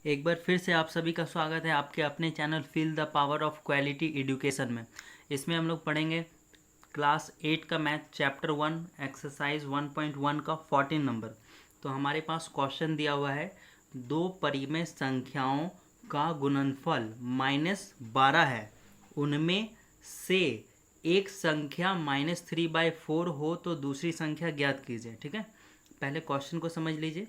एक बार फिर से आप सभी का स्वागत है आपके अपने channel feel the power of quality education में। इसमें हम लोग पढ़ेंगे क्लास 8 का मैथ चैप्टर 1 एक्सरसाइज 1.1 का 14 नंबर। तो हमारे पास क्वेश्चन दिया हुआ है, दो परिमेय संख्याओं का गुणनफल -12 है, उनमें से एक संख्या -3/4 हो तो दूसरी संख्या ज्ञात कीजिए। ठीक है, पहले क्वेश्चन को समझ लीजिए।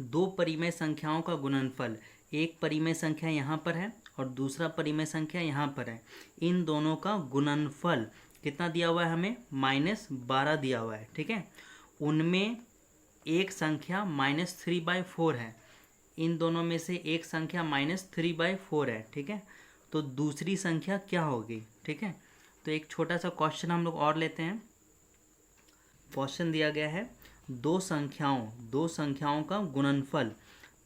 दो परिमेय संख्याओं का गुणनफल, एक परिमेय संख्या यहाँ पर है और दूसरा परिमेय संख्या यहाँ पर है, इन दोनों का गुणनफल कितना दिया हुआ है हमें? -12 दिया हुआ है। ठीक है, उनमें एक संख्या -3/4 है, इन दोनों में से एक संख्या -3/4 है। ठीक है, तो दूसरी संख्या क्या होगी? ठीक है, तो एक छोटा सा क्वेश्चन हम लोग और लेते हैं। क्वेश्चन दिया गया है, दो संख्याओं का गुणनफल,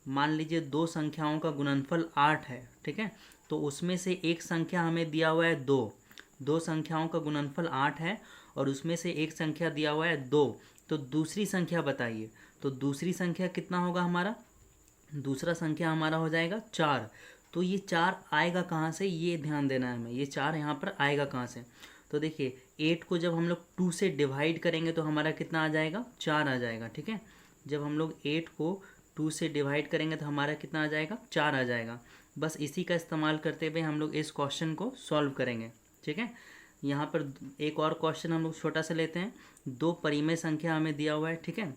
मान लीजिए दो संख्याओं का गुणनफल 8 है। ठीक है, तो उसमें से एक संख्या हमें दिया हुआ है 2। दो संख्याओं का गुणनफल 8 है और उसमें से एक संख्या दिया हुआ है 2, तो दूसरी संख्या बताइए। तो दूसरी संख्या कितना होगा हमारा? दूसरा संख्या हमारा हो जाएगा 4। तो ये 4 आएगा कहाँ से, ये ध्यान देना है हमें, ये 4 यहाँ पर आएगा कहाँ से? तो देखिए 8 को जब हम लोग 2 से डिवाइड करेंगे तो हमारा कितना आ जाएगा? 4 आ जाएगा। ठीक है, जब हम लोग 8 को 2 से डिवाइड करेंगे तो हमारा कितना आ जाएगा? 4 आ जाएगा। बस इसी का इस्तेमाल करते हुए हम लोग इस क्वेश्चन को सॉल्व करेंगे। ठीक है, यहाँ पर एक और क्वेश्चन हम लोग छोटा सा लेते हैं। दो परिमेय संख्या हमें दिया हुआ है। ठीक है,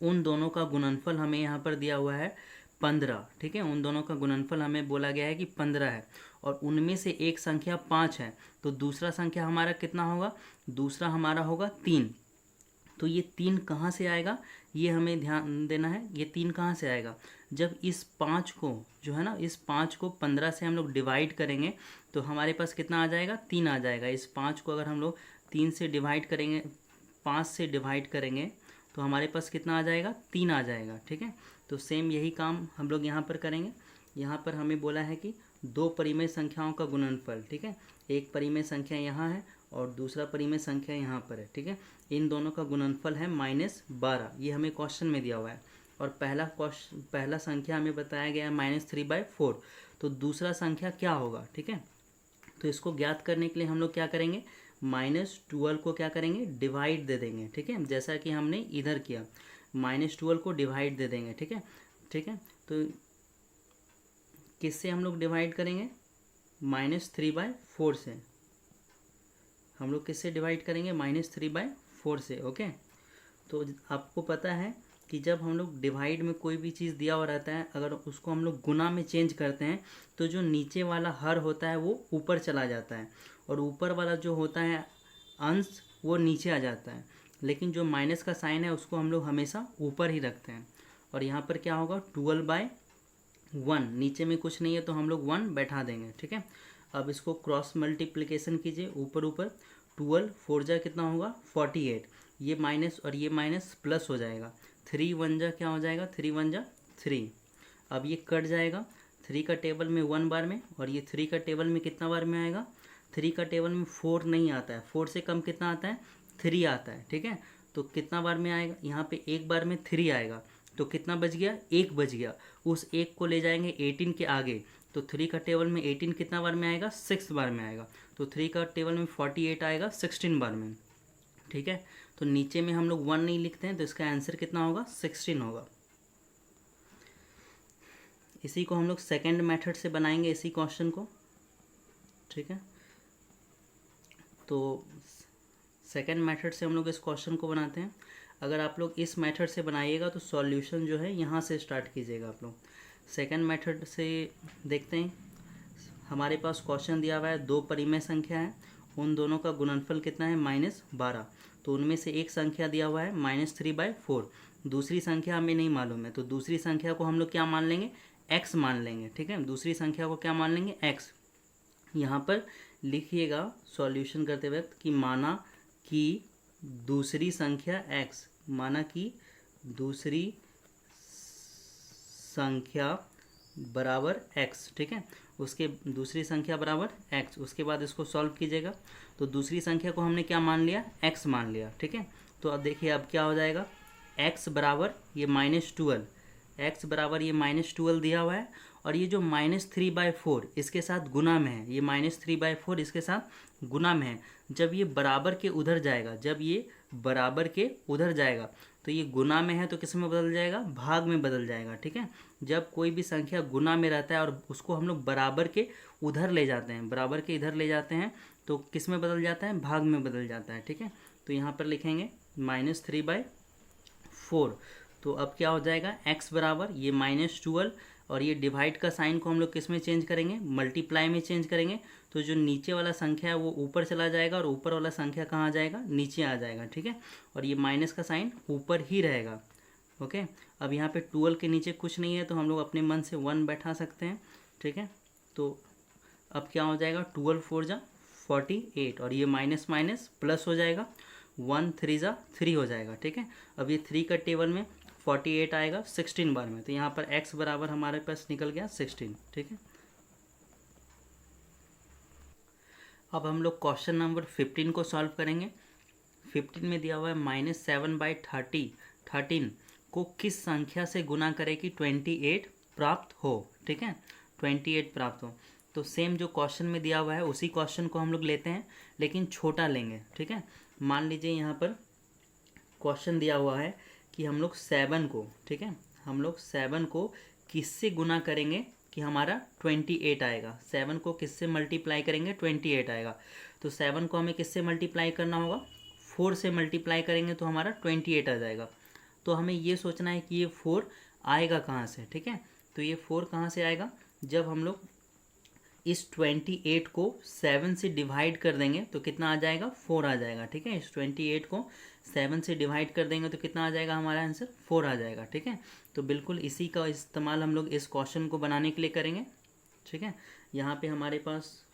उन दोनों का गुणनफल हमें यहाँ पर दिया हुआ है 15। ठीक है, उन दोनों का गुणनफल हमें बोला गया है कि 15 है और उनमें से एक संख्या 5 है, तो दूसरा संख्या हमारा कितना होगा? दूसरा हमारा होगा 3। तो ये 3 कहाँ से आएगा, ये हमें ध्यान देना है। ये 3 कहाँ से आएगा? जब इस 5 को जो है ना, इस 5 को 15 से हम लोग डिवाइड करेंगे तो हमारे पास कितना आ जाएगा? 3 आ जाएगा। इस 5 को अगर हम लोग 3 से डिवाइड करेंगे, 5 से डिवाइड करेंगे तो हमारे पास कितना आ जाएगा? 3 आ जाएगा। ठीक है, तो सेम यही काम हम लोग यहाँ पर करेंगे। यहाँ पर हमें बोला है कि दो परिमेय संख्याओं का गुणनफल। ठीक है, एक परिमेय संख्या यहाँ है और दूसरा परिमेय संख्या यहाँ पर है। ठीक है, इन दोनों का गुणनफल है -12, ये हमें क्वेश्चन में दिया हुआ है। और पहला संख्या हमें बताया गया है -3/4, तो दूसरा संख्या क्या होगा? ठीक है, तो इसको ज्ञात करने के लिए हम लोग क्या करेंगे? -12 को क्या करेंगे? डिवाइड दे देंगे। ठीक है, जैसा कि हमने इधर किया, -12 को डिवाइड दे देंगे। ठीक है, ठीक है, तो किससे हम लोग डिवाइड करेंगे? -3/4 से। हम लोग किससे डिवाइड करेंगे? -3/4 से। ओके, तो आपको पता है कि जब हम लोग डिवाइड में कोई भी चीज़ दिया हुआ रहता है, अगर उसको हम लोग गुना में चेंज करते हैं तो जो नीचे वाला हर होता है वो ऊपर चला जाता है और ऊपर वाला जो होता है अंश वो नीचे आ जाता है। लेकिन जो माइनस का साइन है उसको हम लोग हमेशा ऊपर ही रखते हैं। और यहाँ पर क्या होगा? 12/1, नीचे में कुछ नहीं है तो हम लोग 1 बैठा देंगे। ठीक है, अब इसको क्रॉस मल्टीप्लिकेशन कीजिए, ऊपर ऊपर 12 4 जा कितना होगा? 48। ये माइनस और ये माइनस प्लस हो जाएगा, 3 1 जा क्या हो जाएगा? 3 1 जा 3। अब ये कट जाएगा, 3 का टेबल में 1 बार में और ये 3 का टेबल में कितना बार में आएगा? 3 का टेबल में 4 नहीं आता है, 4 से कम कितना आता है? 3 आता है। ठीक है, तो कितना बार में आएगा? यहाँ पे एक बार में 3 आएगा, तो कितना बच गया? 1 बच गया। उस 1 को ले जाएंगे 18 के आगे, तो 3 का टेबल में 18 कितना बार में आएगा? 6 बार में आएगा। तो 3 का टेबल में 48 आएगा 16 बार में। ठीक है, तो नीचे में हम लोग 1 नहीं लिखते हैं तो इसका आंसर कितना होगा? 16 होगा। इसी को हम लोग सेकंड मेथड से बनाएंगे, इसी क्वेश्चन को। ठीक है, तो सेकंड मेथड से हम लोग इस क्वेश्चन को बनाते हैं। अगर आप लोग इस मेथड से बनाइएगा तो सॉल्यूशन जो है यहाँ से स्टार्ट कीजिएगा आप लोग। सेकंड मेथड से देखते हैं। हमारे पास क्वेश्चन दिया हुआ है, दो परिमेय संख्या है, उन दोनों का गुणनफल कितना है? -12। तो उनमें से एक संख्या दिया हुआ है -3/4, दूसरी संख्या हमें नहीं मालूम है, तो दूसरी संख्या को हम लोग क्या मान लेंगे? x मान लेंगे। ठीक है, दूसरी संख्या को क्या मान लेंगे? x। यहाँ पर लिखिएगा सॉल्यूशन करते वक्त कि माना कि दूसरी संख्या x, माना कि दूसरी संख्या बराबर x। ठीक है, उसके दूसरी संख्या बराबर x, उसके बाद इसको सॉल्व कीजिएगा। तो दूसरी संख्या को हमने क्या मान लिया? x मान लिया। ठीक है, तो अब देखिए अब क्या हो जाएगा? x बराबर ये -12, x बराबर ये -12 दिया हुआ है और ये जो -3/4 इसके साथ गुना में है, ये -3/4 इसके साथ गुना में है। जब ये बराबर के उधर जाएगा, जब ये बराबर के उधर जाएगा तो ये गुना में है तो किस में बदल जाएगा, भाग में बदल जाएगा। ठीक है, जब कोई भी संख्या गुना में रहता है और उसको हम लोग बराबर के उधर ले जाते हैं, बराबर के इधर ले जाते हैं तो किस में बदल जाता है, भाग में बदल जाता है। ठीक है, तो यहाँ पर लिखेंगे -3/4। तो अब क्या हो जाएगा, x बराबर ये -12 और ये डिवाइड का साइन को हम लोग किस में चेंज करेंगे, मल्टीप्लाई में चेंज करेंगे। तो जो नीचे वाला संख्या है वो ऊपर चला जाएगा और ऊपर वाला संख्या कहाँ आ जाएगा, नीचे आ जाएगा। ठीक है, और ये माइनस का साइन ऊपर ही रहेगा। ओके, अब यहाँ पे 12 के नीचे कुछ नहीं है तो हम लोग अपने मन से 1 बैठा सकते हैं। ठीक है, तो अब क्या हो जाएगा, 12 4 जा 48 और ये माइनस माइनस प्लस हो जाएगा, 1 3 जा 3 हो जाएगा। ठीक है, अब ये 3 का टेबल में 48 आएगा 16 बार में, तो यहाँ पर x बराबर हमारे पास निकल गया 16। ठीक है, अब हम लोग क्वेश्चन नंबर 15 को सॉल्व करेंगे। 15 में दिया हुआ है -7/13 को किस संख्या से गुना करे कि 28 प्राप्त हो। ठीक है, 28 प्राप्त हो। तो सेम जो क्वेश्चन में दिया हुआ है उसी क्वेश्चन को हम लोग लेते हैं लेकिन छोटा लेंगे। ठीक है, मान लीजिए यहाँ पर क्वेश्चन दिया हुआ है कि हम लोग 7 को, ठीक है, हम लोग 7 को किससे गुना करेंगे कि हमारा 28 आएगा। 7 को किससे मल्टीप्लाई करेंगे, 28 आएगा। तो 7 को हमें किससे मल्टीप्लाई करना होगा, 4 से मल्टीप्लाई करेंगे तो हमारा 28 आ जाएगा। तो हमें ये सोचना है कि ये 4 आएगा कहाँ से। ठीक है, तो ये 4 कहाँ से आएगा, जब हम लोग इस 28 को 7 से डिवाइड कर देंगे तो कितना आ जाएगा, 4 आ जाएगा। ठीक है, इस 28 को 7 से डिवाइड कर देंगे तो कितना आ जाएगा, हमारा आंसर 4 आ जाएगा। ठीक है, तो बिल्कुल इसी का इस्तेमाल हम लोग इस क्वेश्चन को बनाने के लिए करेंगे। ठीक है, यहाँ पे हमारे पास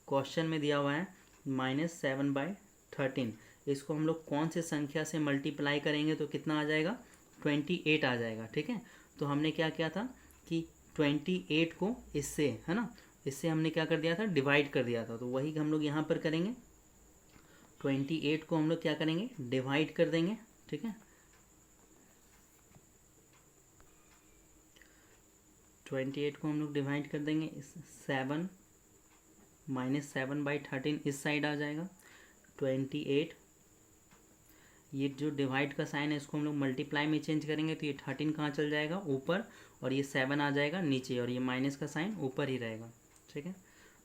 क्वेश्चन में दिया हुआ है -7/13, इसको हम लोग कौन से संख्या से मल्टीप्लाई करेंगे तो कितना आ जाएगा, 28 आ जाएगा। ठीक है, तो हमने क्या किया था कि 28 को इससे, है ना, इससे हमने क्या कर दिया था, डिवाइड कर दिया था। तो वही हम लोग यहाँ पर करेंगे, 28 को हम लोग क्या करेंगे, डिवाइड कर देंगे। ठीक है, 28 को हम लोग डिवाइड कर देंगे, इस 7 -7/13 इस साइड आ जाएगा। 28 ये जो डिवाइड का साइन है इसको हम लोग मल्टीप्लाई में चेंज करेंगे तो ये 13 कहाँ चल जाएगा, ऊपर, और ये 7 आ जाएगा नीचे, और ये माइनस का साइन ऊपर ही रहेगा। ठीक है,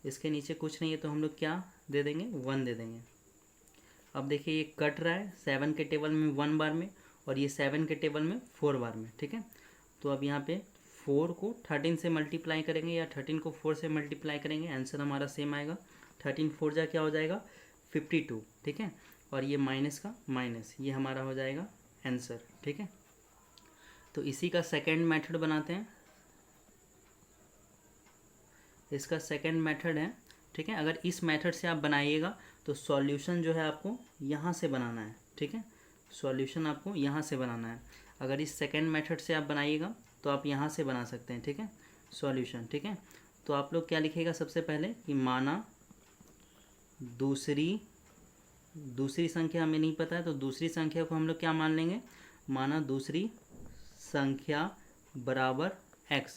इसके नीचे कुछ नहीं है तो हम लोग क्या दे देंगे, 1 दे देंगे। अब देखिए ये कट रहा है 7 के टेबल में 1 बार में और ये 7 के टेबल में 4 बार में। ठीक है, तो अब यहाँ पे 4 को 13 से मल्टीप्लाई करेंगे या 13 को 4 से मल्टीप्लाई करेंगे, आंसर हमारा सेम आएगा। 13 4 जा क्या हो जाएगा, 52। ठीक है, और ये माइनस का माइनस, ये हमारा हो जाएगा आंसर। ठीक है, तो इसी का सेकंड मेथड बनाते हैं, इसका सेकंड मेथड है। ठीक है, अगर इस मेथड से आप बनाइएगा तो सॉल्यूशन जो है आपको यहाँ से बनाना है। ठीक है, सॉल्यूशन आपको यहाँ से बनाना है। अगर इस सेकंड मेथड से आप बनाइएगा तो आप यहाँ से बना सकते हैं। ठीक है, सॉल्यूशन। ठीक है, तो आप लोग क्या लिखिएगा, सबसे पहले कि माना दूसरी संख्या हमें नहीं पता है तो दूसरी संख्या को हम लोग क्या मान लेंगे, माना दूसरी संख्या बराबर x,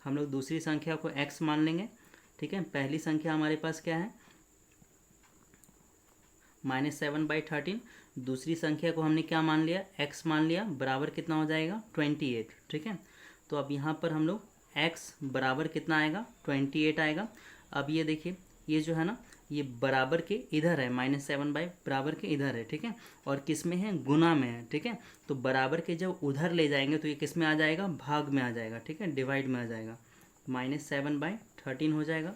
हम लोग दूसरी संख्या को x मान लेंगे। ठीक है, पहली संख्या हमारे पास क्या है, -7/13, दूसरी संख्या को हमने क्या मान लिया, x मान लिया, बराबर कितना हो जाएगा, 28। ठीक है, तो अब यहाँ पर हम लोग x बराबर कितना आएगा, 28 आएगा। अब ये देखिए ये जो है ना, ये बराबर के इधर है, -7 बराबर के इधर है। ठीक है, और किस में है, गुना में है। ठीक है, तो बराबर के जब उधर ले जाएंगे तो ये किस में आ जाएगा, भाग में आ जाएगा। ठीक है, डिवाइड में आ जाएगा, -7/13 हो जाएगा।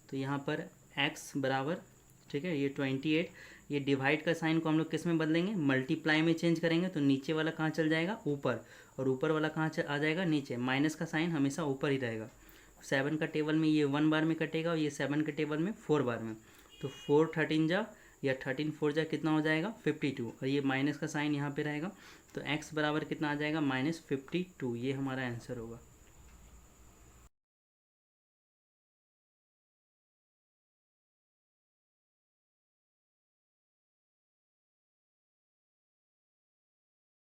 तो यहाँ पर x बराबर, ठीक है, ये 28, ये डिवाइड का साइन को हम लोग किस में बदलेंगे, मल्टीप्लाई में चेंज करेंगे तो नीचे वाला कहाँ चल जाएगा, ऊपर, और ऊपर वाला कहाँ आ जाएगा, नीचे। माइनस का साइन हमेशा ऊपर ही रहेगा। 7 का टेबल में ये 1 बार में कटेगा और ये 7 के टेबल में 4 बार में, तो 4 13 जा या 13 4 जा कितना हो जाएगा, 52, और ये माइनस का साइन यहाँ पे रहेगा। तो x बराबर कितना आ जाएगा, -52, ये हमारा आंसर होगा।